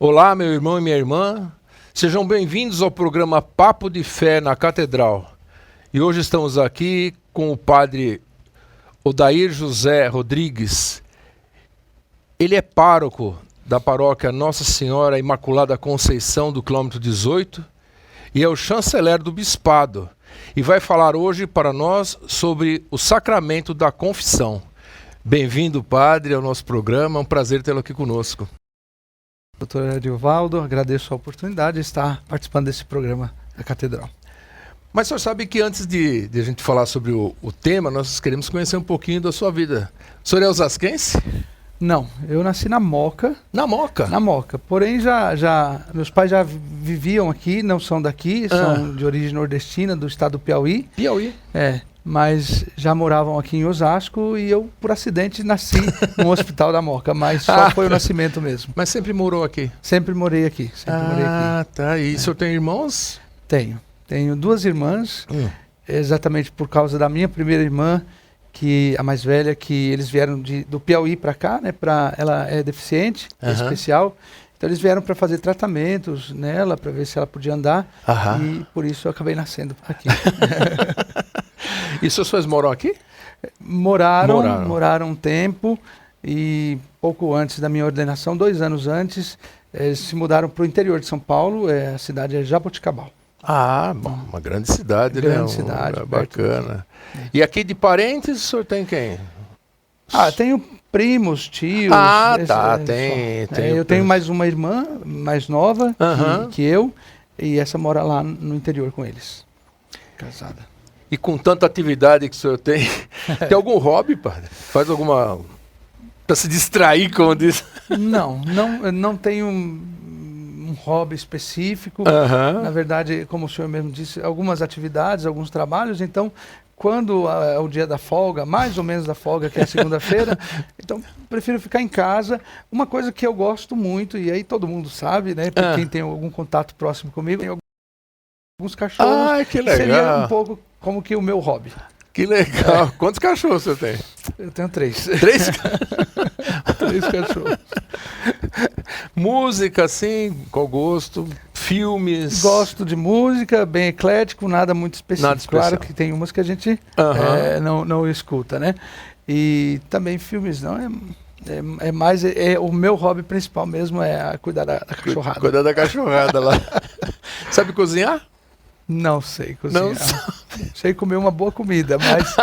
Olá, meu irmão e minha irmã. Sejam bem-vindos ao programa Papo de Fé na Catedral. E hoje estamos aqui com o padre Odair José Rodrigues. Ele é pároco da paróquia Nossa Senhora Imaculada Conceição do quilômetro 18 e é o chanceler do bispado. E vai falar hoje para nós sobre o sacramento da confissão. Bem-vindo, padre, ao nosso programa. É um prazer tê-lo aqui conosco. Doutor Ariovaldo, agradeço a oportunidade de estar participando desse programa da Catedral. Mas o senhor sabe que antes de a gente falar sobre o tema, nós queremos conhecer um pouquinho da sua vida. O senhor é osasquense? Não, eu nasci na Moca. Na Moca? Na Moca. Porém, meus pais já viviam aqui, não são daqui, são de origem nordestina, do estado do Piauí. Piauí? É, mas já moravam aqui em Osasco e eu, por acidente, nasci no Hospital da Moca, mas só foi o nascimento mesmo. Mas sempre morou aqui? Sempre morei aqui. Tá. E o senhor tem irmãos? Tenho duas irmãs, exatamente por causa da minha primeira irmã, que a mais velha, que eles vieram do Piauí para cá, né? Ela é deficiente, especial. Então eles vieram para fazer tratamentos nela, para ver se ela podia andar. E por isso eu acabei nascendo aqui. E seus pais moram aqui? Moraram um tempo e pouco antes da minha ordenação, 2 anos antes, eles se mudaram para o interior de São Paulo, a cidade é Jaboticabal. Bom, uma grande cidade, né? Grande cidade. Bacana. E aqui de parentes, o senhor tem quem? Tenho primos, tios. Eu tenho mais uma irmã, mais nova que eu, e essa mora lá no interior com eles, casada. E com tanta atividade que o senhor tem, tem algum hobby, padre? Faz alguma... para se distrair, como diz? Não tenho um hobby específico. Na verdade, como o senhor mesmo disse, algumas atividades, alguns trabalhos. Então, quando é o dia da folga, mais ou menos da folga, que é a segunda-feira, então prefiro ficar em casa. Uma coisa que eu gosto muito, e aí todo mundo sabe, né? Para quem tem algum contato próximo comigo, tem alguns cachorros. Que legal. Seria um pouco como que o meu hobby. Que legal. Quantos cachorros você tem? Eu tenho 3. 3? 3 cachorros. Música, assim, qual gosto? Filmes? Gosto de música, bem eclético, nada muito específico. Nada especial. Claro que tem umas que a gente não escuta, né? E também filmes, não é mais... o meu hobby principal mesmo é cuidar da cachorrada. Cuidar da cachorrada lá. Sabe cozinhar? Não sei cozinhar. Sei comer uma boa comida, mas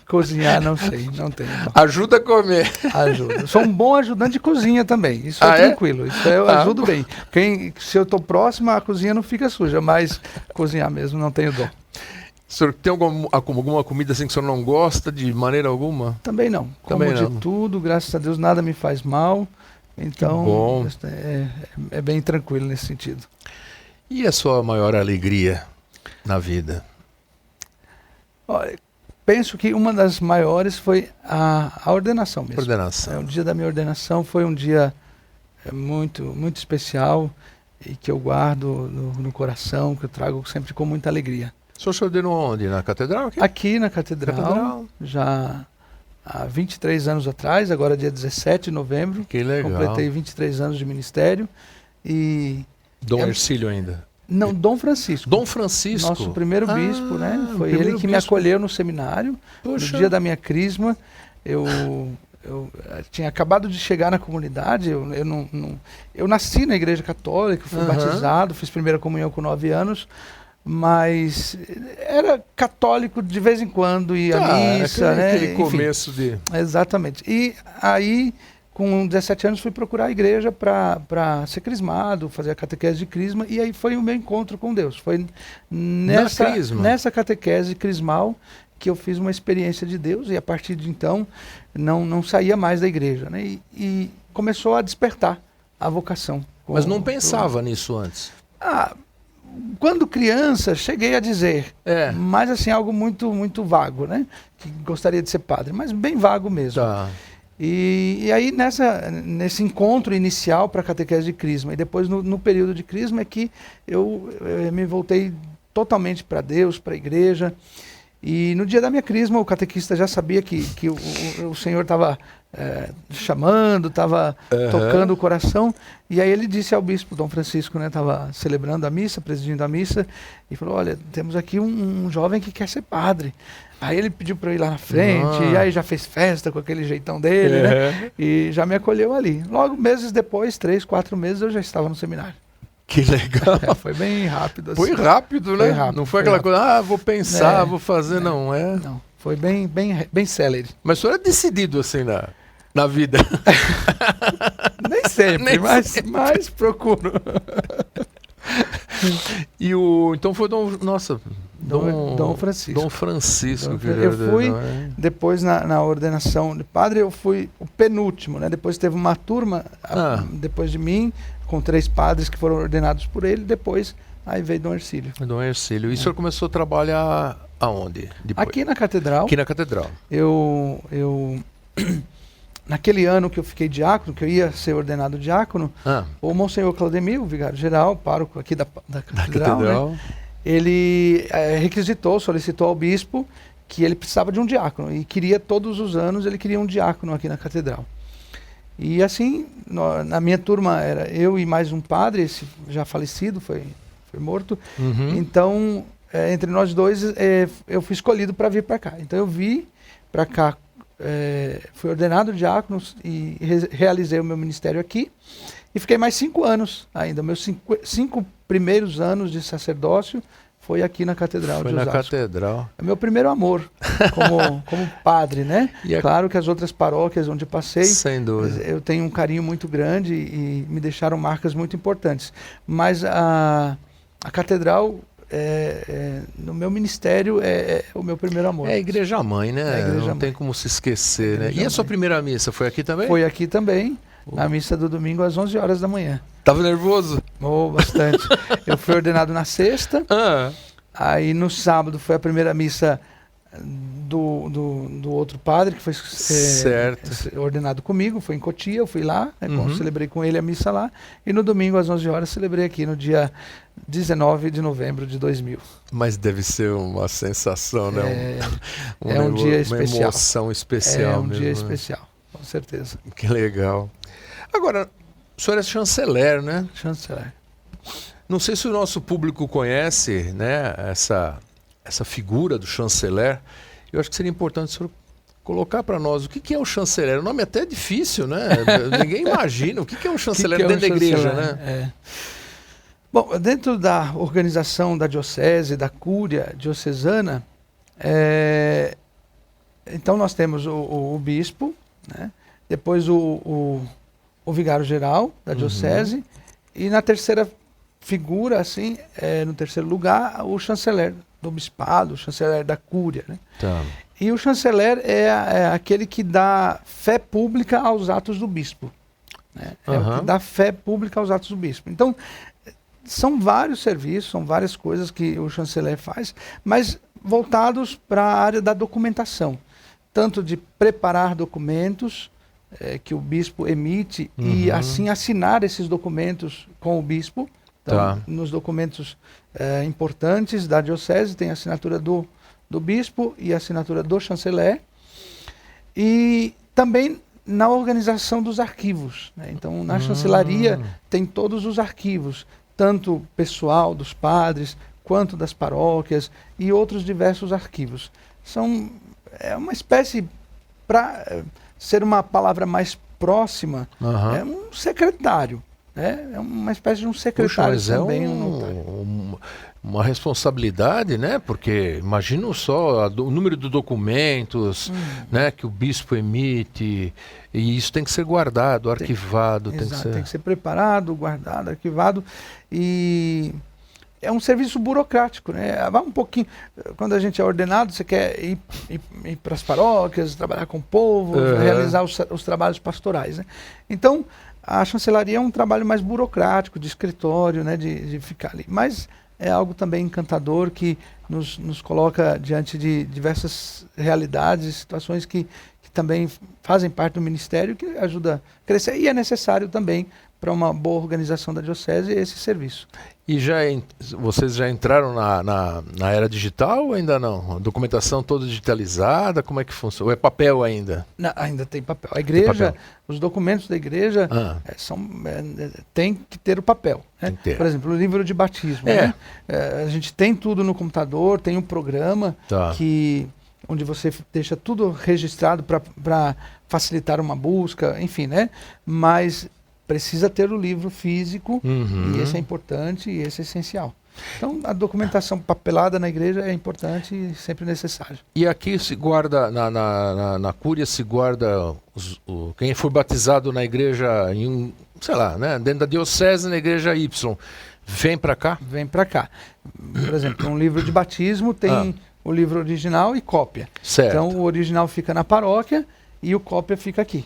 cozinhar não sei, não tenho. Não. Ajuda a comer. Ajuda. Sou um bom ajudante de cozinha também, isso é tranquilo, isso eu ajudo bem. Se eu estou próximo, a cozinha não fica suja, mas cozinhar mesmo não tenho dom. O senhor tem alguma comida assim que o senhor não gosta de maneira alguma? Também não. Como de tudo, graças a Deus nada me faz mal, então é bem tranquilo nesse sentido. E a sua maior alegria na vida? Penso que uma das maiores foi a ordenação mesmo. Ordenação. O dia da minha ordenação foi um dia muito, muito especial e que eu guardo no coração, que eu trago sempre com muita alegria. O senhor se ordenou onde? Na catedral? Aqui na catedral, já há 23 anos atrás, agora dia 17 de novembro. Que legal. Completei 23 anos de ministério e... Dom Hercílio ainda? Não, Dom Francisco. Dom Francisco? Nosso primeiro bispo, né? Foi ele que me acolheu no seminário. Poxa. No dia da minha crisma. Eu tinha acabado de chegar na comunidade. Eu nasci na igreja católica, fui batizado, fiz primeira comunhão com 9 anos. Mas era católico de vez em quando, ia à missa, né? Aquele começo de... Exatamente. E aí... Com 17 anos fui procurar a igreja para ser crismado, fazer a catequese de crisma, e aí foi o meu encontro com Deus. Foi nessa catequese crismal que eu fiz uma experiência de Deus, e a partir de então não saía mais da igreja, né? E começou a despertar a vocação. Mas não pensava nisso antes? Quando criança, cheguei a dizer, mas assim, algo muito, muito vago, né? Que gostaria de ser padre, mas bem vago mesmo. Tá. E aí nesse encontro inicial para a catequese de crisma, e depois no período de crisma é que eu me voltei totalmente para Deus, para a igreja, E no dia da minha crisma, o catequista já sabia que o Senhor estava chamando, estava tocando o coração. E aí ele disse ao bispo, Dom Francisco, né, estava celebrando a missa, presidindo a missa, e falou, olha, temos aqui um jovem que quer ser padre. Aí ele pediu para eu ir lá na frente, e aí já fez festa com aquele jeitão dele, né? E já me acolheu ali. Logo, meses depois, 3, 4 meses, eu já estava no seminário. Que legal. Foi bem rápido. Assim. Foi rápido, né? Foi rápido, não foi aquela rápido. coisa, vou pensar, vou fazer, não. Não, foi bem célere. Mas o senhor é decidido assim na vida. Nem sempre, mas procuro. E então foi Dom Francisco. Dom Francisco. Eu fui, depois na ordenação de padre, eu fui o penúltimo, né? Depois teve uma turma, depois de mim, com 3 padres que foram ordenados por ele, depois aí veio Dom Hercílio. Dom Hercílio. E o senhor começou a trabalhar aonde? Depois? Aqui na Catedral. Aqui na Catedral. Eu naquele ano que eu fiquei diácono, que eu ia ser ordenado diácono, o Monsenhor Claudemir, o vigário-geral, pároco aqui da Catedral, né? Ele solicitou ao bispo que ele precisava de um diácono e queria todos os anos, ele queria um diácono aqui na Catedral. E assim, na minha turma era eu e mais um padre, esse já falecido, foi morto. Então, entre nós dois, eu fui escolhido para vir para cá. Então eu vim para cá, fui ordenado diácono e realizei o meu ministério aqui. E fiquei mais 5 anos ainda. Meus 5 primeiros anos de sacerdócio foi aqui na Catedral de Osasco. Foi na Catedral. É meu primeiro amor como padre, né? Claro que as outras paróquias onde passei, sem dúvida, eu tenho um carinho muito grande e me deixaram marcas muito importantes. Mas a Catedral, no meu ministério, é o meu primeiro amor. É a Igreja Mãe, né? Não mãe. tem como se esquecer, né? E a sua primeira missa foi aqui também? Foi aqui também. Na missa do domingo às 11 horas da manhã. Tava nervoso? Bastante. Eu fui ordenado na sexta, aí no sábado foi a primeira missa do outro padre, que foi ordenado comigo, foi em Cotia, eu fui lá, celebrei com ele a missa lá, e no domingo às 11 horas celebrei aqui no dia 19 de novembro de 2000. Mas deve ser uma sensação, né? Um dia especial. Uma emoção especial mesmo. Dia especial, com certeza. Que legal. Agora, o senhor é chanceler, né? Chanceler. Não sei se o nosso público conhece, né, essa figura do chanceler. Eu acho que seria importante o senhor colocar para nós o que é o chanceler. O nome é até difícil, né? Ninguém imagina o que é um chanceler dentro da igreja, né? Bom, dentro da organização da diocese, da cúria diocesana, então nós temos o bispo, né? Depois o vigário-geral da diocese, e na terceira figura, assim, no terceiro lugar, o chanceler do bispado, o chanceler da cúria, né? Tá. E o chanceler é aquele que dá fé pública aos atos do bispo, né? É o que dá fé pública aos atos do bispo. Então, são vários serviços, são várias coisas que o chanceler faz, mas voltados para a área da documentação, tanto de preparar documentos que o bispo emite e assim assinar esses documentos com o bispo. Então, nos documentos importantes da diocese tem a assinatura do bispo e a assinatura do chanceler, e também na organização dos arquivos, né? Então, na chancelaria tem todos os arquivos, tanto pessoal dos padres, quanto das paróquias e outros diversos arquivos. É uma espécie, para ser uma palavra mais próxima, é um secretário. É uma espécie de um secretário. Puxa, mas também. Uma responsabilidade, né? Porque imagina só o número de documentos, né, que o bispo emite, e isso tem que ser guardado, arquivado. Tem que ser preparado, guardado, arquivado, e é um serviço burocrático, né? Vai um pouquinho, quando a gente é ordenado, você quer ir para as paróquias, trabalhar com o povo, realizar os trabalhos pastorais, né? Então, a chancelaria é um trabalho mais burocrático, de escritório, né, de ficar ali. Mas é algo também encantador que nos coloca diante de diversas realidades e situações que também fazem parte do ministério, que ajuda a crescer. E é necessário também, para uma boa organização da diocese, esse serviço. E vocês já entraram na era digital ou ainda não? A documentação toda digitalizada, como é que funciona? Ou é papel ainda? Não, ainda tem papel. A igreja, os documentos da igreja tem que ter o papel. Né? Por exemplo, o livro de batismo. Né? A gente tem tudo no computador, tem um programa onde você deixa tudo registrado para facilitar uma busca, enfim, né? Mas precisa ter o livro físico, e esse é importante e esse é essencial. Então, a documentação papelada na igreja é importante e sempre necessária. E aqui se guarda, na Cúria se guarda quem foi batizado na igreja, sei lá, né, dentro da diocese, na igreja Y, vem para cá? Vem para cá. Por exemplo, um livro de batismo tem o livro original e cópia. Certo. Então, o original fica na paróquia e o cópia fica aqui.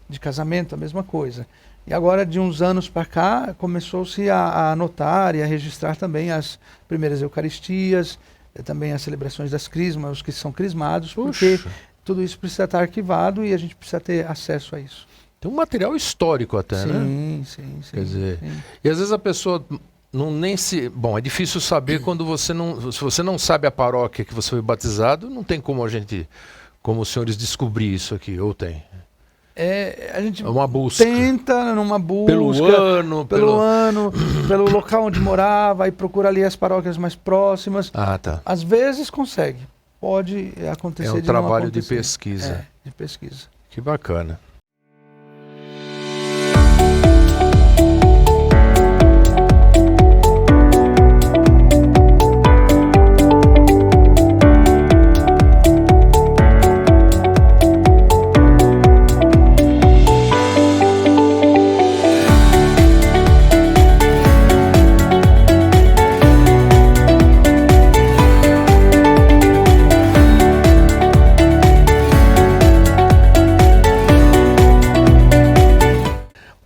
De casamento, a mesma coisa. E agora, de uns anos para cá, começou-se a anotar e a registrar também as primeiras Eucaristias, também as celebrações das crismas, os que são crismados, porque tudo isso precisa estar arquivado e a gente precisa ter acesso a isso. Tem um material histórico até, né? Sim. Quer dizer, e às vezes a pessoa Bom, é difícil saber quando se você não sabe a paróquia que você foi batizado, não tem como como os senhores descobrir isso aqui, ou tem? A gente uma busca. Tenta numa busca pelo ano, pelo local onde morava, e procura ali as paróquias mais próximas. Tá. Às vezes consegue, pode acontecer. É um trabalho de pesquisa. De pesquisa. Que bacana.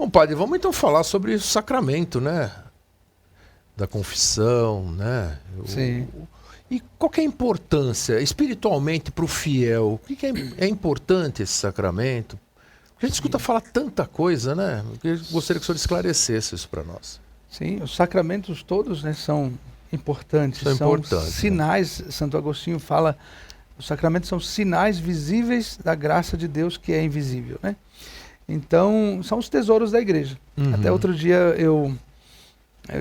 Padre, vamos então falar sobre o sacramento, né? Da confissão, né? Sim. E qual que é a importância espiritualmente para o fiel? O que é importante esse sacramento? A gente escuta falar tanta coisa, né? Eu gostaria que o senhor esclarecesse isso para nós. Sim, os sacramentos todos, né, são importantes. São sinais, né? Santo Agostinho fala, os sacramentos são sinais visíveis da graça de Deus que é invisível, né? Então, são os tesouros da igreja. Até outro dia eu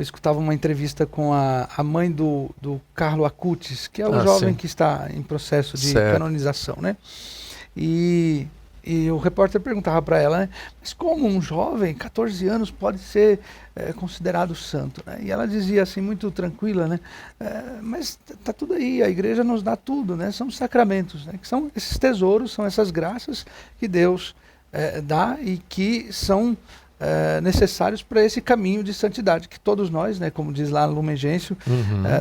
escutava uma entrevista com a mãe do Carlo Acutis, que é o jovem que está em processo de canonização, né? E o repórter perguntava para ela, né, mas como um jovem, 14 anos, pode ser considerado santo? Né? E ela dizia assim, muito tranquila, né? Mas está tudo aí, a igreja nos dá tudo, né? São os sacramentos, né? Que são esses tesouros, são essas graças que Deus dá e que são necessários para esse caminho de santidade, que todos nós, né, como diz lá no Lumen Gentium,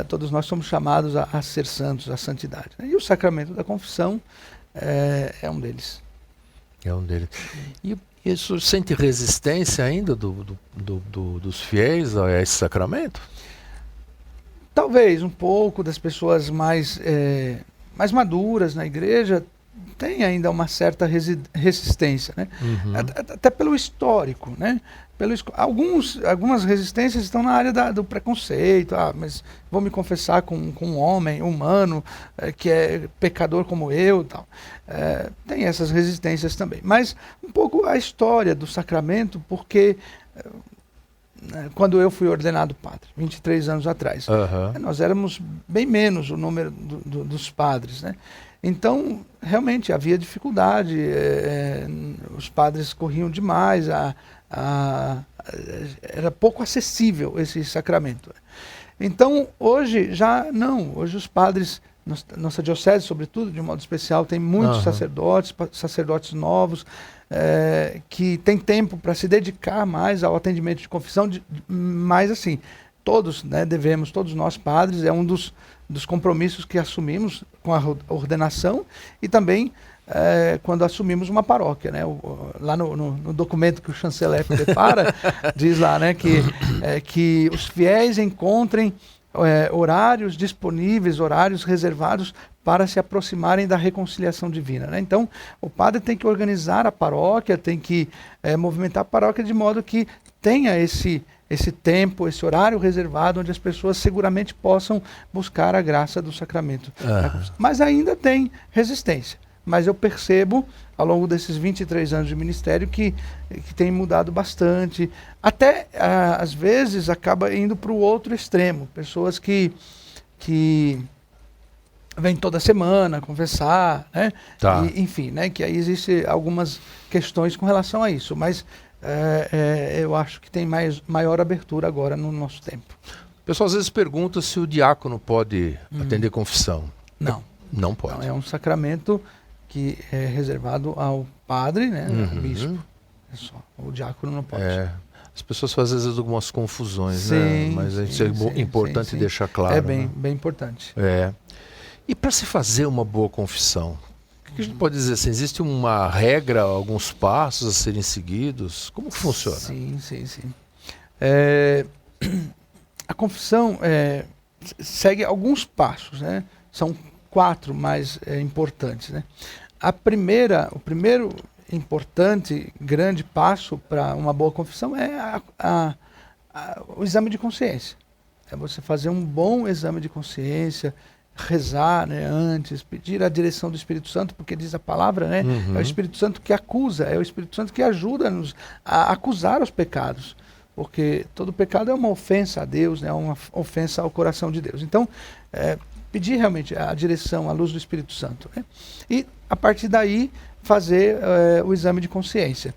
todos nós somos chamados a ser santos, a santidade. Né? E o sacramento da confissão é um deles. É um deles. E isso sente resistência ainda dos fiéis a esse sacramento? Talvez um pouco das pessoas mais maduras na igreja tem ainda uma certa resistência, né? Até pelo histórico, né? Algumas resistências estão na área do preconceito. Mas vou me confessar com um homem humano que é pecador como eu, tal. Tem essas resistências também. Mas um pouco a história do sacramento, porque quando eu fui ordenado padre, 23 anos atrás, nós éramos bem menos o número dos padres, né? Então, realmente, havia dificuldade, os padres corriam demais, era pouco acessível esse sacramento. Então, hoje já não, hoje os padres, nossa diocese, sobretudo, de um modo especial, tem muitos sacerdotes novos, que têm tempo para se dedicar mais ao atendimento de confissão, mas assim, todos, né, todos nós padres, é um dos compromissos que assumimos com a ordenação e também quando assumimos uma paróquia, né? Lá no documento que o chanceler prepara, diz lá, né, que os fiéis encontrem horários disponíveis, horários reservados para se aproximarem da reconciliação divina, né? Então, o padre tem que organizar a paróquia, tem que movimentar a paróquia de modo que tenha esse esse tempo, esse horário reservado, onde as pessoas seguramente possam buscar a graça do sacramento. Mas ainda tem resistência. Mas eu percebo, ao longo desses 23 anos de ministério, que tem mudado bastante. Até, às vezes, acaba indo para o outro extremo. Pessoas que vêm toda semana confessar, né? Enfim, né? Que aí existem algumas questões com relação a isso. Mas eu acho que tem maior abertura agora no nosso tempo. O pessoal às vezes pergunta se o diácono pode atender confissão. Não. Não pode. Não, é um sacramento que é reservado ao padre, né, ao bispo. É só. O diácono não pode. As pessoas fazem às vezes algumas confusões, sim, né? Mas isso é importante deixar claro. É bem importante. E para se fazer uma boa confissão, o que a gente pode dizer assim? Existe uma regra, alguns passos a serem seguidos? Como que funciona? Sim. A confissão segue alguns passos, né? São 4 mais importantes, né? O primeiro importante, grande passo para uma boa confissão é o exame de consciência. É você fazer um bom exame de consciência, rezar, né, antes, pedir a direção do Espírito Santo, porque diz a palavra, né? É o Espírito Santo que acusa, é o Espírito Santo que ajuda-nos a acusar os pecados. Porque todo pecado é uma ofensa a Deus, né? Uma ofensa ao coração de Deus. Então, pedir realmente a direção, a luz do Espírito Santo, né? E, a partir daí, fazer o exame de consciência.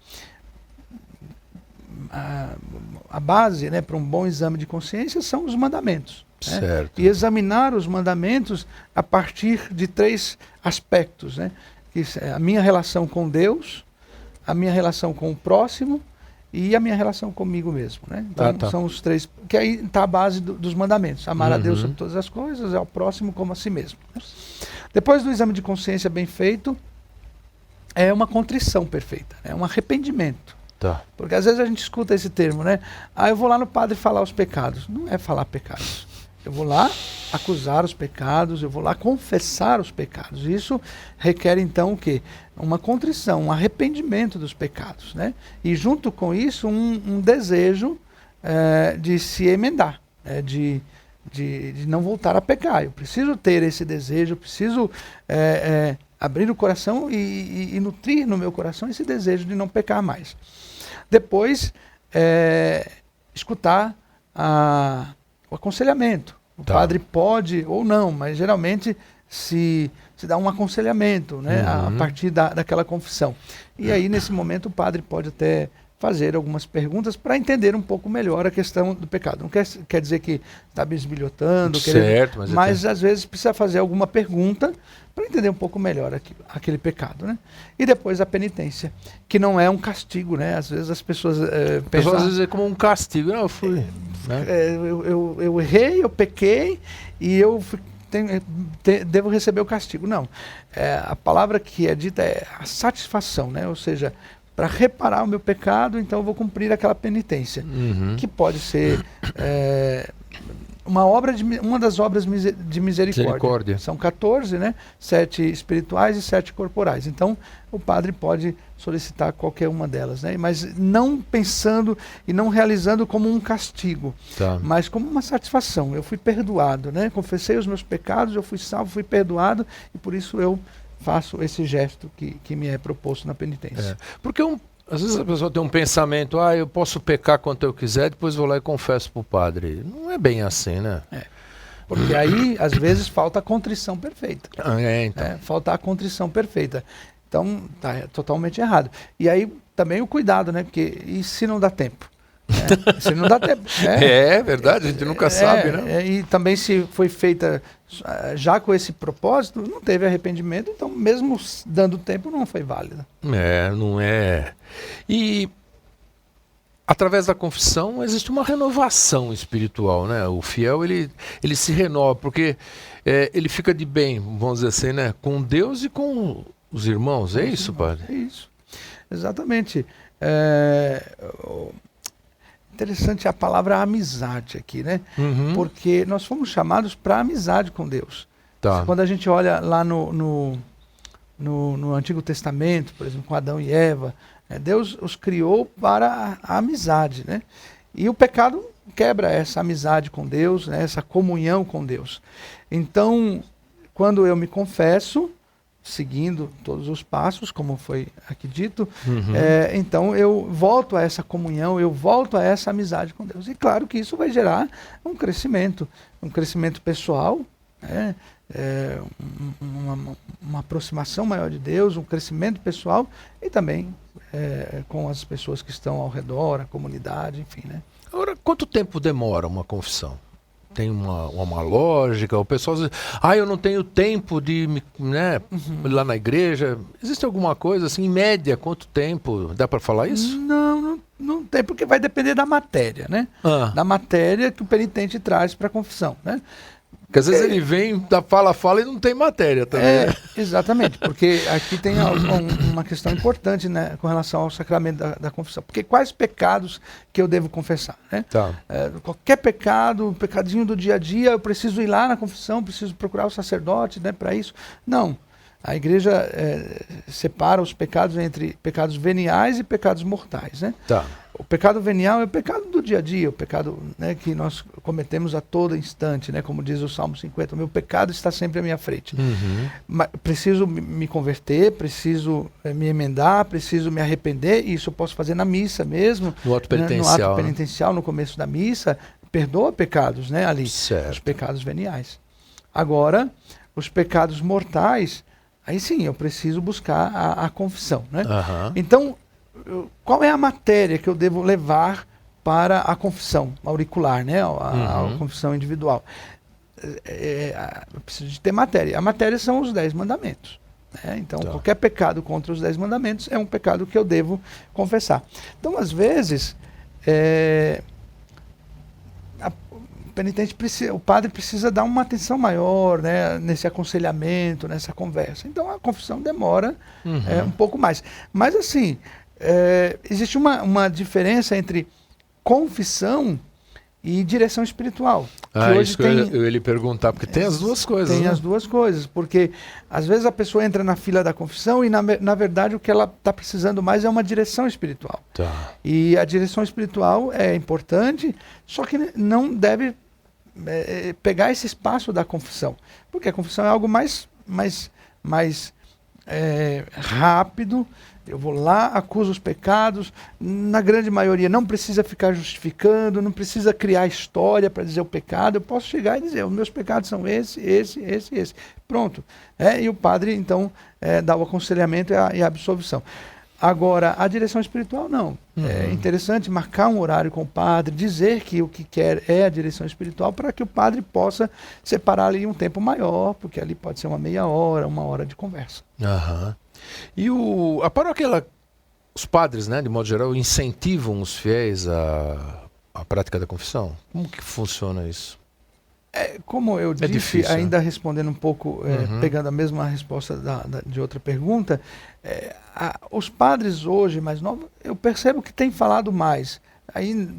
A base, né, para um bom exame de consciência são os mandamentos. Né? Certo. E examinar os mandamentos a partir de 3 aspectos, né? Que é a minha relação com Deus, a minha relação com o próximo e a minha relação comigo mesmo, né? Então são os 3, que aí está a base dos mandamentos. Amar a Deus sobre todas as coisas, ao próximo como a si mesmo. Depois do exame de consciência bem feito, é uma contrição perfeita, é um arrependimento. Porque às vezes a gente escuta esse termo, né? Eu vou lá no padre falar os pecados. Não é falar pecados. Eu vou lá acusar os pecados, eu vou lá confessar os pecados. Isso requer então o quê? Uma contrição, um arrependimento dos pecados, né? E junto com isso um desejo de se emendar, de não voltar a pecar. Eu preciso ter esse desejo, eu preciso abrir o coração e nutrir no meu coração esse desejo de não pecar mais. Depois, escutar o aconselhamento. O padre pode ou não, mas geralmente se dá um aconselhamento, né, a partir daquela confissão. E aí, nesse momento, o padre pode até fazer algumas perguntas para entender um pouco melhor a questão do pecado. Não quer dizer que está bisbilhotando, mas às vezes precisa fazer alguma pergunta para entender um pouco melhor aquele pecado, né? E depois a penitência, que não é um castigo, né? Às vezes as pessoas pensam... Às vezes é como um castigo. Não, eu fui... eu errei, eu pequei e eu devo receber o castigo. Não. A palavra que é dita é a satisfação, né? Ou seja, para reparar o meu pecado, então eu vou cumprir aquela penitência, que pode ser uma das obras de misericórdia. São 14, né? 7 espirituais e 7 corporais. Então, o padre pode solicitar qualquer uma delas, né? Mas não pensando e não realizando como um castigo, mas como uma satisfação. Eu fui perdoado, né? Confessei os meus pecados, eu fui salvo, fui perdoado, e por isso eu faço esse gesto que me é proposto na penitência. Porque às vezes a pessoa tem um pensamento, eu posso pecar quanto eu quiser, depois vou lá e confesso para o padre. Não é bem assim, né? Porque aí, às vezes, falta a contrição perfeita. Então. Falta a contrição perfeita. Então, tá totalmente errado. E aí, também o cuidado, né? Porque, e se não dá tempo? Se não dá tempo. É verdade, a gente nunca sabe, né? E também se foi feita já com esse propósito, não teve arrependimento, então mesmo dando tempo não foi válido. Não é. E através da confissão existe uma renovação espiritual, né? O fiel, ele se renova, porque ele fica de bem, vamos dizer assim, né? Com Deus e com os irmãos, é isso, padre? É isso, exatamente. Interessante a palavra amizade aqui, né? Porque nós fomos chamados para amizade com Deus. Quando a gente olha lá no Antigo Testamento, por exemplo, com Adão e Eva, Deus os criou para a amizade, né? E o pecado quebra essa amizade com Deus, né, essa comunhão com Deus. Então, quando eu me confesso, seguindo todos os passos, como foi aqui dito, então eu volto a essa comunhão, eu volto a essa amizade com Deus. E claro que isso vai gerar um crescimento pessoal, né? Uma aproximação maior de Deus, um crescimento pessoal e também com as pessoas que estão ao redor, a comunidade, enfim, né? Agora, quanto tempo demora uma confissão? Tem uma lógica? O pessoal diz, eu não tenho tempo de ir lá na igreja. Existe alguma coisa assim, em média, quanto tempo? Dá para falar isso? Não tem, porque vai depender da matéria, né? Da matéria que o penitente traz para a confissão, né? Porque às vezes ele vem, fala e não tem matéria também. Exatamente, porque aqui tem uma questão importante, né, com relação ao sacramento da confissão. Porque quais pecados que eu devo confessar? Né? Tá. Qualquer pecado, um pecadinho do dia a dia, eu preciso ir lá na confissão, preciso procurar o sacerdote, né, para isso? Não. A igreja separa os pecados entre pecados veniais e pecados mortais, né? Tá. O pecado venial é o pecado do dia a dia, o pecado, né, que nós cometemos a todo instante, né, como diz o Salmo 50, o meu pecado está sempre à minha frente. Mas preciso me converter, preciso me emendar, preciso me arrepender, e isso eu posso fazer na missa mesmo. No ato penitencial. No ato penitencial, no começo da missa, perdoa pecados, né, ali, certo. Os pecados veniais. Agora, os pecados mortais, aí sim, eu preciso buscar a confissão, né? Então, qual é a matéria que eu devo levar para a confissão auricular, né? A confissão individual? Eu preciso de ter matéria. A matéria são os 10 mandamentos. Né? Então, qualquer pecado contra os 10 mandamentos é um pecado que eu devo confessar. Então, às vezes, o padre precisa dar uma atenção maior, né, nesse aconselhamento, nessa conversa. Então, a confissão demora um pouco mais. Mas, assim, existe uma diferença entre confissão e direção espiritual. Que hoje isso que eu ia lhe perguntar, porque tem as duas coisas. Tem, né? As duas coisas, porque às vezes a pessoa entra na fila da confissão e na verdade o que ela está precisando mais é uma direção espiritual. Tá. E a direção espiritual é importante, só que não deve pegar esse espaço da confissão, porque a confissão é algo mais rápido. Eu vou lá, acuso os pecados, na grande maioria não precisa ficar justificando, não precisa criar história para dizer o pecado, eu posso chegar e dizer, os meus pecados são esse. Pronto. E o padre, então, dá o aconselhamento e a absolvição. Agora, a direção espiritual, não. É interessante marcar um horário com o padre, dizer que o que quer é a direção espiritual, para que o padre possa separar ali um tempo maior, porque ali pode ser uma meia hora, 1 hora de conversa. E a paróquia, os padres, né, de modo geral, incentivam os fiéis à prática da confissão? Como que funciona isso? Como eu disse, difícil, ainda respondendo um pouco, pegando a mesma resposta de outra pergunta, os padres hoje, mais novos, eu percebo que têm falado mais. Aí,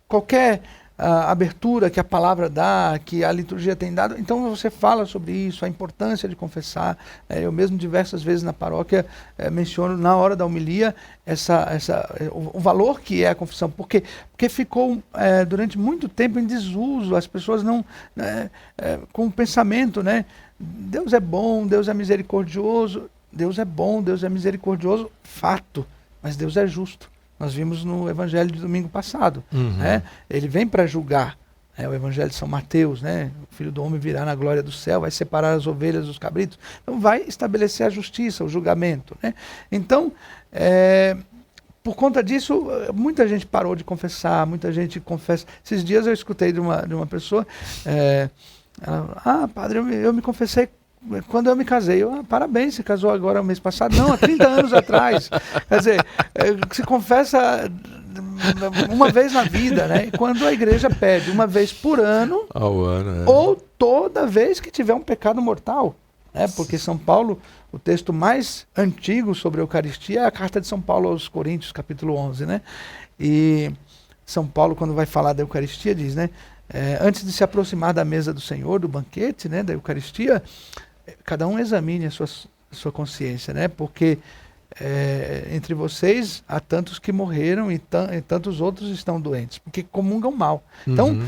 qualquer abertura que a palavra dá, que a liturgia tem dado, então você fala sobre isso, a importância de confessar. Eu mesmo diversas vezes na paróquia menciono na hora da homilia o valor que é a confissão, porque ficou durante muito tempo em desuso, as pessoas não, com o pensamento, né? Deus é bom, Deus é misericordioso. Deus é bom, Deus é misericordioso, fato, mas Deus é justo. Nós vimos no Evangelho de domingo passado. Né? Ele vem para julgar. O Evangelho de São Mateus, né? O Filho do Homem virá na glória do céu, vai separar as ovelhas dos cabritos. Então vai estabelecer a justiça, o julgamento. Né? Então, por conta disso, muita gente parou de confessar, muita gente confessa. Esses dias eu escutei de uma pessoa, padre, eu me confessei quando eu me casei. Parabéns, se casou agora, mês passado? Não, há 30 anos atrás. Quer dizer, se confessa uma vez na vida, né? E quando a igreja pede uma vez por ano, ao ano, ou toda vez que tiver um pecado mortal. Porque São Paulo, o texto mais antigo sobre a Eucaristia é a carta de São Paulo aos Coríntios, capítulo 11, né? E São Paulo, quando vai falar da Eucaristia, diz, né? Antes de se aproximar da mesa do Senhor, do banquete, né, da Eucaristia, cada um examine a sua consciência, né? Porque entre vocês há tantos que morreram e tantos outros estão doentes, porque comungam mal. Então,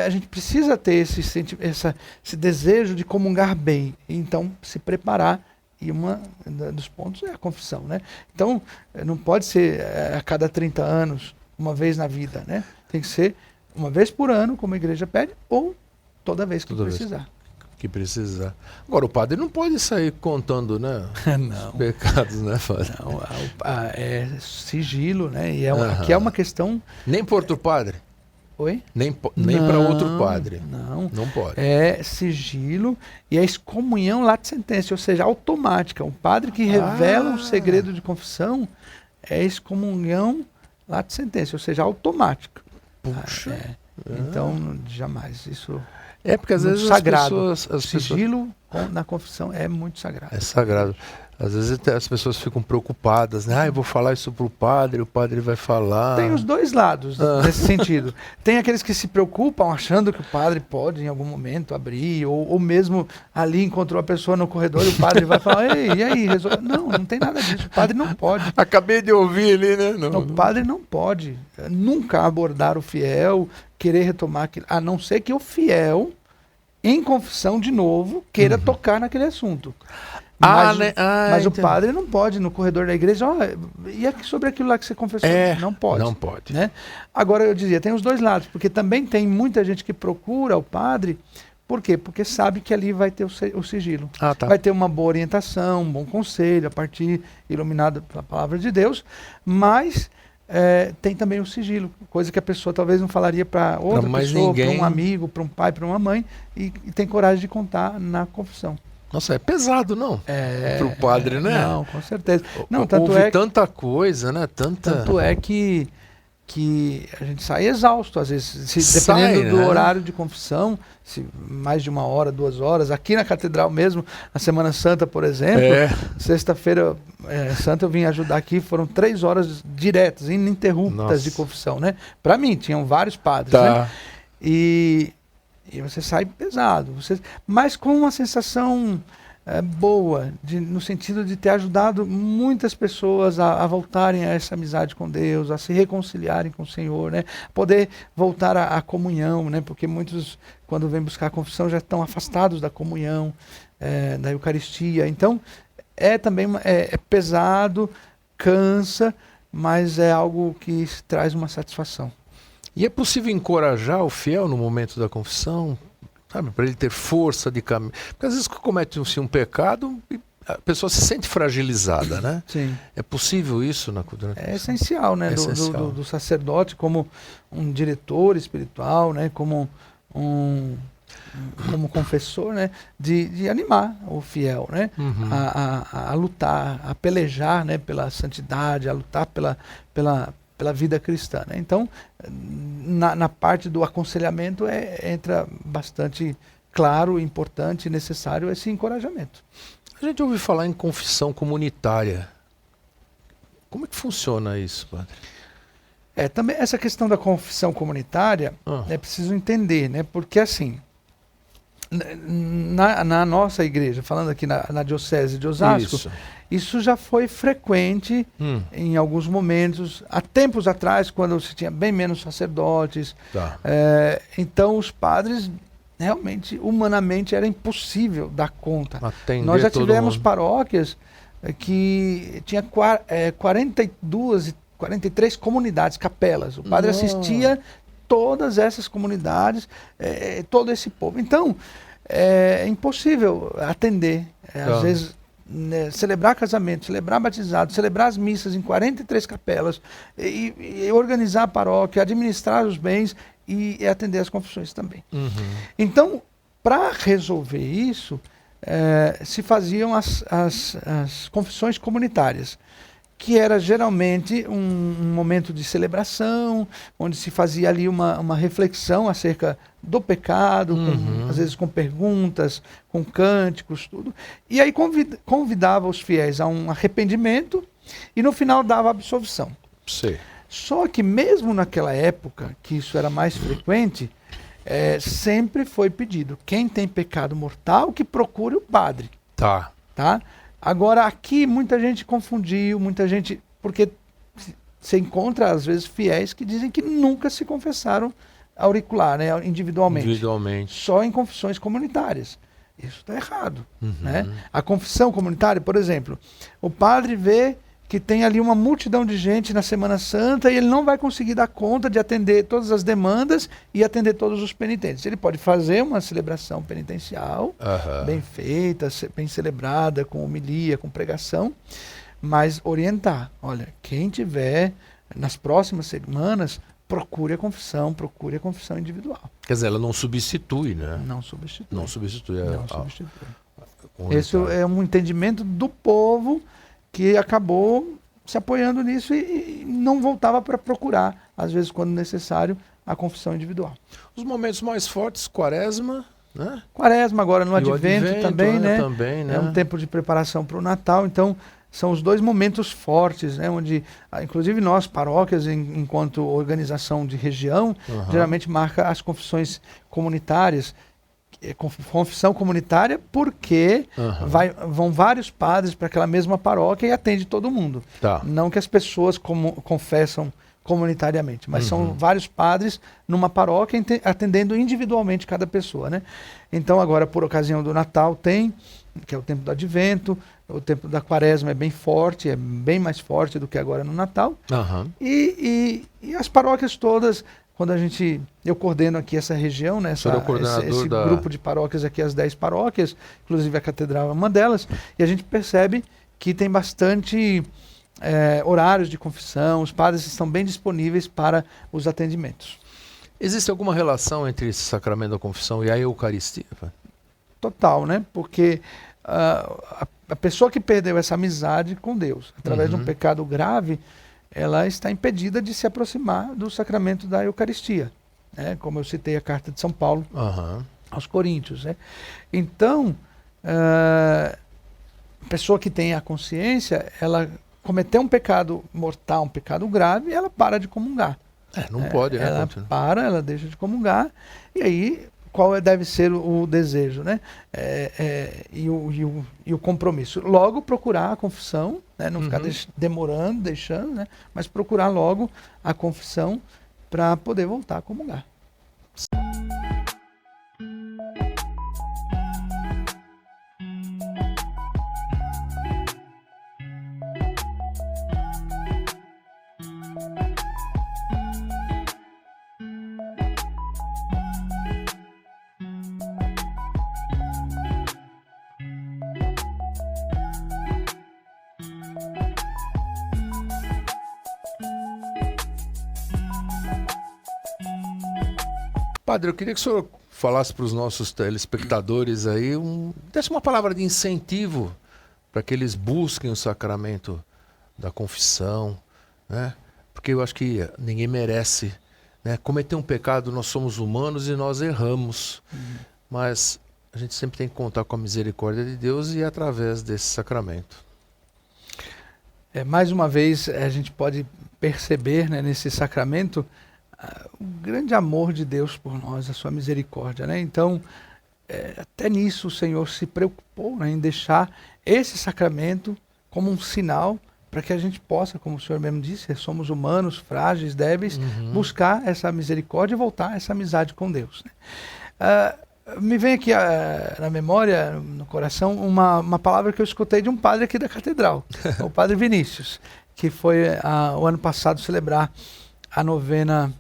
a gente precisa ter esse desejo de comungar bem, e então se preparar, e um dos pontos é a confissão, né? Então, não pode ser a cada 30 anos, uma vez na vida, né? Tem que ser uma vez por ano, como a igreja pede, ou toda vez que precisar. Que precisar. Agora, o padre não pode sair contando, né? Não. Os pecados, né, padre? Não, é sigilo, né? E aqui é uma questão... Nem por outro padre? Oi? Nem para outro padre? Não. Não pode. É sigilo e é excomunhão late sentença, ou seja, automática. Um padre que revela um segredo de confissão é excomunhão late sentença, ou seja, automática. Puxa. Então, jamais. Isso porque às vezes sagrado. as pessoas... Sigilo na confissão é muito sagrado. É sagrado. Às vezes as pessoas ficam preocupadas, né? Eu vou falar isso pro padre, o padre vai falar. Tem os dois lados nesse sentido. Tem aqueles que se preocupam achando que o padre pode em algum momento abrir, ou mesmo ali encontrou a pessoa no corredor e o padre vai falar, ei, e aí? Não tem nada disso. O padre não pode. Acabei de ouvir ali, né? O padre não pode nunca abordar o fiel, querer retomar aquilo, a não ser que o fiel, em confissão de novo, queira tocar naquele assunto. Mas o padre não pode, no corredor da igreja, e sobre aquilo lá que você confessou? Não pode. Não pode. Né? Agora, eu dizia, tem os dois lados, porque também tem muita gente que procura o padre, por quê? Porque sabe que ali vai ter o sigilo. Vai ter uma boa orientação, um bom conselho, a partir iluminado pela palavra de Deus, mas tem também o sigilo, coisa que a pessoa talvez não falaria para outra pessoa, para um amigo, para um pai, para uma mãe, e tem coragem de contar na confissão. Nossa, é pesado, não? Para o padre, né? Não, com certeza. Houve tanta coisa, né? Tanto é que a gente sai exausto, às vezes, dependendo do horário de confissão, se mais de 1 hora, 2 horas. Aqui na catedral mesmo, na Semana Santa, por exemplo, sexta-feira santa eu vim ajudar aqui, foram 3 horas diretas, ininterruptas de confissão, né? Para mim, tinham vários padres, né? E você sai pesado, mas com uma sensação boa, no sentido de ter ajudado muitas pessoas a voltarem a essa amizade com Deus, a se reconciliarem com o Senhor, né? Poder voltar à comunhão, né? Porque muitos, quando vêm buscar a confissão, já estão afastados da comunhão, da Eucaristia. Então, também pesado, cansa, mas é algo que traz uma satisfação. E é possível encorajar o fiel no momento da confissão, sabe, para ele ter força de caminho? Porque às vezes comete-se um pecado e a pessoa se sente fragilizada, né? Sim. É possível isso na cultura? É essencial, né? Do sacerdote como um diretor espiritual, né? Como confessor, né? De animar o fiel, né? A lutar, a pelejar, né? Pela santidade, a lutar pela vida cristã, né? Então, na parte do aconselhamento entra bastante claro, importante e necessário esse encorajamento. A gente ouve falar em confissão comunitária. Como é que funciona isso, padre? Também essa questão da confissão comunitária é preciso entender, né? Porque assim, na nossa igreja, falando aqui na Diocese de Osasco, isso já foi frequente em alguns momentos, há tempos atrás, quando se tinha bem menos sacerdotes. Então os padres, realmente, humanamente, era impossível dar conta. Nós já tivemos paróquias que tinha 43 comunidades, capelas. O padre assistia todas essas comunidades, todo esse povo. Então, é impossível atender. Às vezes, celebrar casamento, celebrar batizado, celebrar as missas em 43 capelas, e organizar a paróquia, administrar os bens e atender as confissões também. Então, para resolver isso, se faziam as confissões comunitárias, que era geralmente um momento de celebração, onde se fazia ali uma reflexão acerca do pecado, às vezes com perguntas, com cânticos, tudo. E aí convidava os fiéis a um arrependimento e no final dava absolvição. Sim. Só que mesmo naquela época, que isso era mais frequente, sempre foi pedido: quem tem pecado mortal, que procure o padre. Tá. Agora, aqui muita gente confundiu, porque você encontra, às vezes, fiéis que dizem que nunca se confessaram auricular, né, individualmente. Só em confissões comunitárias. Isso está errado. Né? A confissão comunitária, por exemplo, o padre vê que tem ali uma multidão de gente na Semana Santa e ele não vai conseguir dar conta de atender todas as demandas e atender todos os penitentes. Ele pode fazer uma celebração penitencial, bem feita, bem celebrada, com homilia, com pregação, mas orientar. Olha, quem tiver nas próximas semanas, procure a confissão individual. Quer dizer, ela não substitui, né? Não substitui. Não substitui. Esse é um entendimento do povo que acabou se apoiando nisso e não voltava para procurar, às vezes, quando necessário, a confissão individual. Os momentos mais fortes, Quaresma, né? Quaresma agora no Advento também, né? Também, né? É um tempo de preparação para o Natal, então são os dois momentos fortes, né? Onde, inclusive nós, paróquias, enquanto organização de região, geralmente marca as confissões comunitárias. Confissão comunitária porque vão vários padres para aquela mesma paróquia e atende todo mundo. Não que as pessoas confessam comunitariamente, mas são vários padres numa paróquia atendendo individualmente cada pessoa, né? Então agora, por ocasião do Natal, que é o tempo do Advento, o tempo da Quaresma é bem forte, é bem mais forte do que agora no Natal. E as paróquias todas, quando eu coordeno aqui essa região, né, esse grupo de paróquias aqui, as 10 paróquias, inclusive a Catedral é uma delas, e a gente percebe que tem bastante horários de confissão, os padres estão bem disponíveis para os atendimentos. Existe alguma relação entre esse sacramento da confissão e a Eucaristia? Total, né? Porque a pessoa que perdeu essa amizade com Deus, através de um pecado grave, ela está impedida de se aproximar do sacramento da Eucaristia, né? Como eu citei a carta de São Paulo aos Coríntios, né? Então, a pessoa que tem a consciência, ela cometeu um pecado mortal, um pecado grave, ela para de comungar. Não pode, né? Ela deixa de comungar, e aí qual deve ser o desejo, né? E o compromisso. Logo procurar a confissão, né? Não ficar demorando, deixando, né? Mas procurar logo a confissão para poder voltar a comungar. Padre, eu queria que o senhor falasse para os nossos telespectadores aí, desse uma palavra de incentivo para que eles busquem o sacramento da confissão, né? Porque eu acho que ninguém merece, né, cometer um pecado. Nós somos humanos e nós erramos, mas a gente sempre tem que contar com a misericórdia de Deus e através desse sacramento. Mais uma vez, a gente pode perceber, né, nesse sacramento o grande amor de Deus por nós, a sua misericórdia, né? Então, até nisso o Senhor se preocupou, né, em deixar esse sacramento como um sinal para que a gente possa, como o Senhor mesmo disse, somos humanos, frágeis, débeis, buscar essa misericórdia e voltar a essa amizade com Deus, né? Me vem aqui na memória, no coração, uma palavra que eu escutei de um padre aqui da Catedral, o padre Vinícius, que foi o ano passado celebrar a novena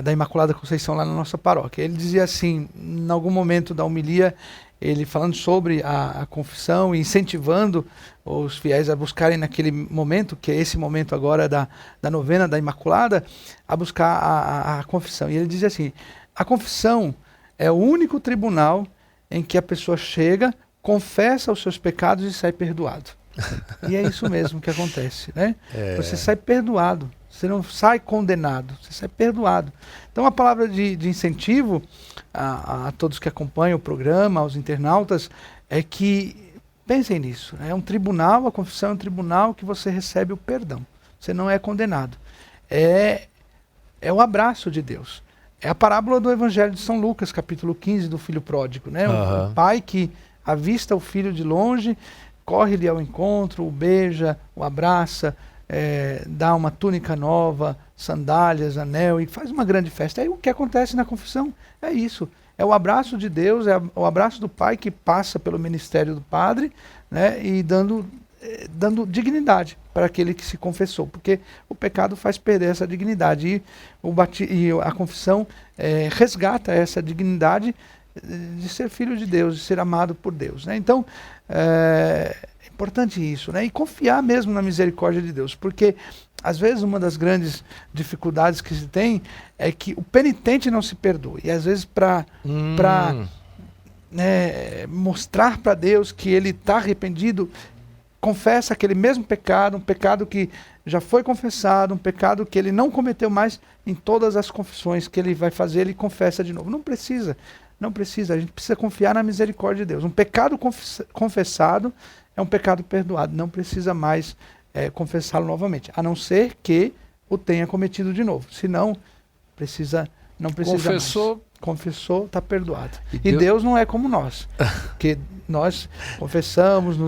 da Imaculada Conceição lá na nossa paróquia. Ele dizia assim, em algum momento da homilia, ele falando sobre a confissão e incentivando os fiéis a buscarem naquele momento, que é esse momento agora da novena da Imaculada, a buscar a confissão. E ele dizia assim, a confissão é o único tribunal em que a pessoa chega, confessa os seus pecados e sai perdoado. E é isso mesmo que acontece, né? Você sai perdoado. Você não sai condenado, você sai perdoado. Então a palavra de incentivo a todos que acompanham o programa, aos internautas, é que pensem nisso. É um tribunal, a confissão é um tribunal que você recebe o perdão. Você não é condenado. É o abraço de Deus. É a parábola do Evangelho de São Lucas, capítulo 15, do filho pródigo, né? O pai que avista o filho de longe, corre-lhe ao encontro, o beija, o abraça, dá uma túnica nova, sandálias, anel, e faz uma grande festa. Aí o que acontece na confissão é isso. É o abraço de Deus, é o abraço do Pai que passa pelo ministério do Padre, né, e dando dignidade para aquele que se confessou, porque o pecado faz perder essa dignidade, e a confissão resgata essa dignidade de ser filho de Deus, de ser amado por Deus, né? Então, é importante isso, né? E confiar mesmo na misericórdia de Deus, porque às vezes uma das grandes dificuldades que se tem é que o penitente não se perdoa, e às vezes para mostrar para Deus que ele está arrependido, confessa aquele mesmo pecado, um pecado que já foi confessado, um pecado que ele não cometeu mais. Em todas as confissões que ele vai fazer, ele confessa de novo. Não precisa, a gente precisa confiar na misericórdia de Deus. Um pecado confessado é um pecado perdoado, não precisa mais confessá-lo novamente, a não ser que o tenha cometido de novo. Senão, não precisa mais. Confessou, está perdoado. E Deus não é como nós, que nós confessamos,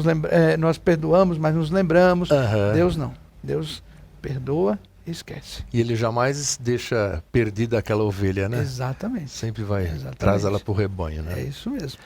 nós perdoamos, mas nos lembramos. Deus não. Deus perdoa e esquece. E ele jamais deixa perdida aquela ovelha, né? Exatamente. Sempre traz ela para o rebanho, né? É isso mesmo.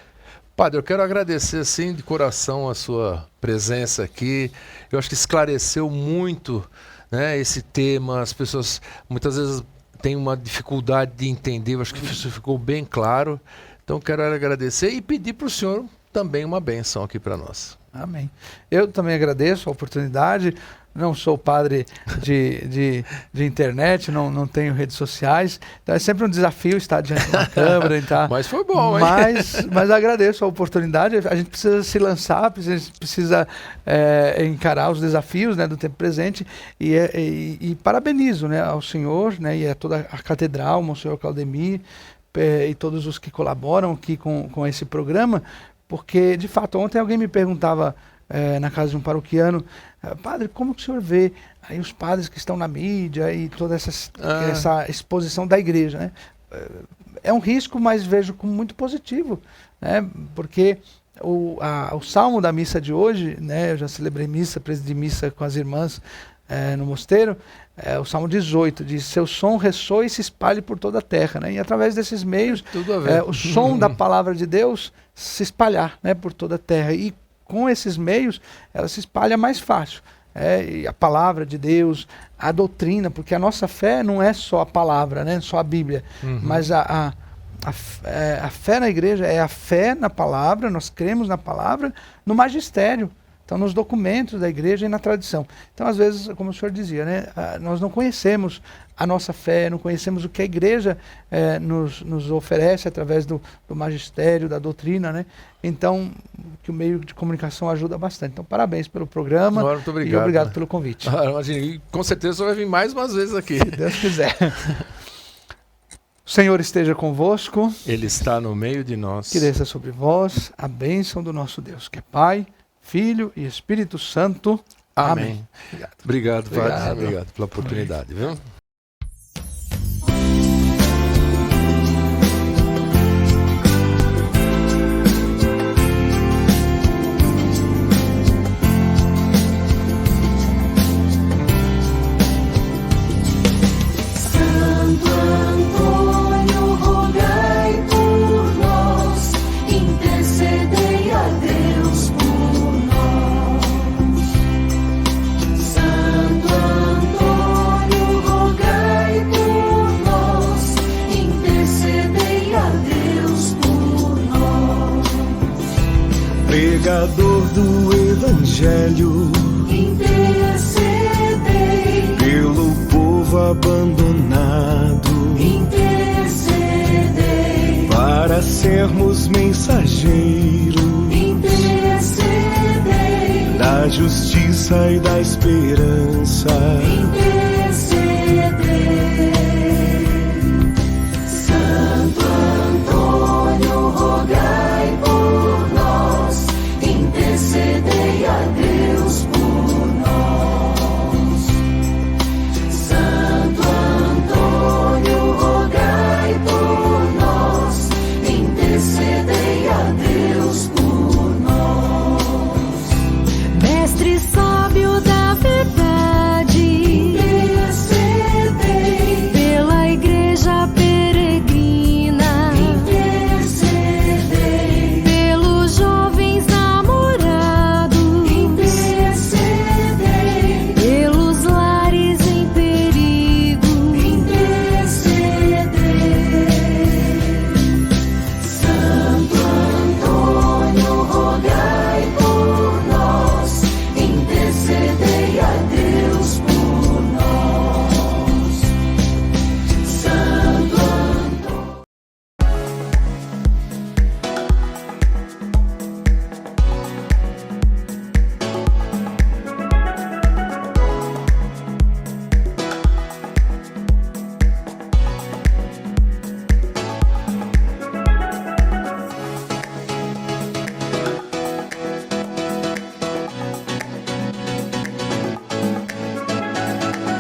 Padre, eu quero agradecer assim de coração a sua presença aqui. Eu acho que esclareceu muito, né, esse tema. As pessoas muitas vezes têm uma dificuldade de entender. Eu acho que isso ficou bem claro. Então quero agradecer e pedir para o senhor também uma bênção aqui para nós. Amém. Eu também agradeço a oportunidade. Não sou padre de internet, não tenho redes sociais, então é sempre um desafio estar diante de uma câmera. Tá? Mas foi bom, hein? Mas agradeço a oportunidade. A gente precisa se lançar, precisa encarar os desafios, né, do tempo presente, e parabenizo, né, ao senhor, né, e a toda a catedral, o Monsenhor Claudemir, e todos os que colaboram aqui com esse programa, porque, de fato, ontem alguém me perguntava na casa de um paroquiano: padre, como que o senhor vê aí os padres que estão na mídia e toda essa exposição da igreja, né? É um risco, mas vejo como muito positivo, né? Porque o salmo da missa de hoje, né? Eu já celebrei missa, presidi missa com as irmãs no mosteiro. O Salmo 18 diz: seu som ressoe e se espalhe por toda a terra, né? E através desses meios, o som da palavra de Deus se espalhar, né, por toda a terra. E com esses meios, ela se espalha mais fácil. E a palavra de Deus, a doutrina, porque a nossa fé não é só a palavra, né, só a Bíblia, mas a fé na igreja é a fé na palavra. Nós cremos na palavra, no magistério, então nos documentos da igreja e na tradição. Então, às vezes, como o senhor dizia, né, nós não conhecemos a nossa fé, não conhecemos o que a igreja nos oferece através do magistério, da doutrina, né? Então, que o meio de comunicação ajuda bastante. Então, parabéns pelo programa. Muito obrigado, e obrigado pelo convite. Imagina, com certeza você vai vir mais umas vezes aqui. Se Deus quiser. O Senhor esteja convosco. Ele está no meio de nós. Que desça sobre vós a bênção do nosso Deus, que é Pai, Filho e Espírito Santo. Amém. Obrigado, Padre. Obrigado. Obrigado pela oportunidade, viu? Pregador do Evangelho, intercedei pelo povo abandonado, intercedei para sermos mensageiros intercedei da justiça e da esperança. intercedei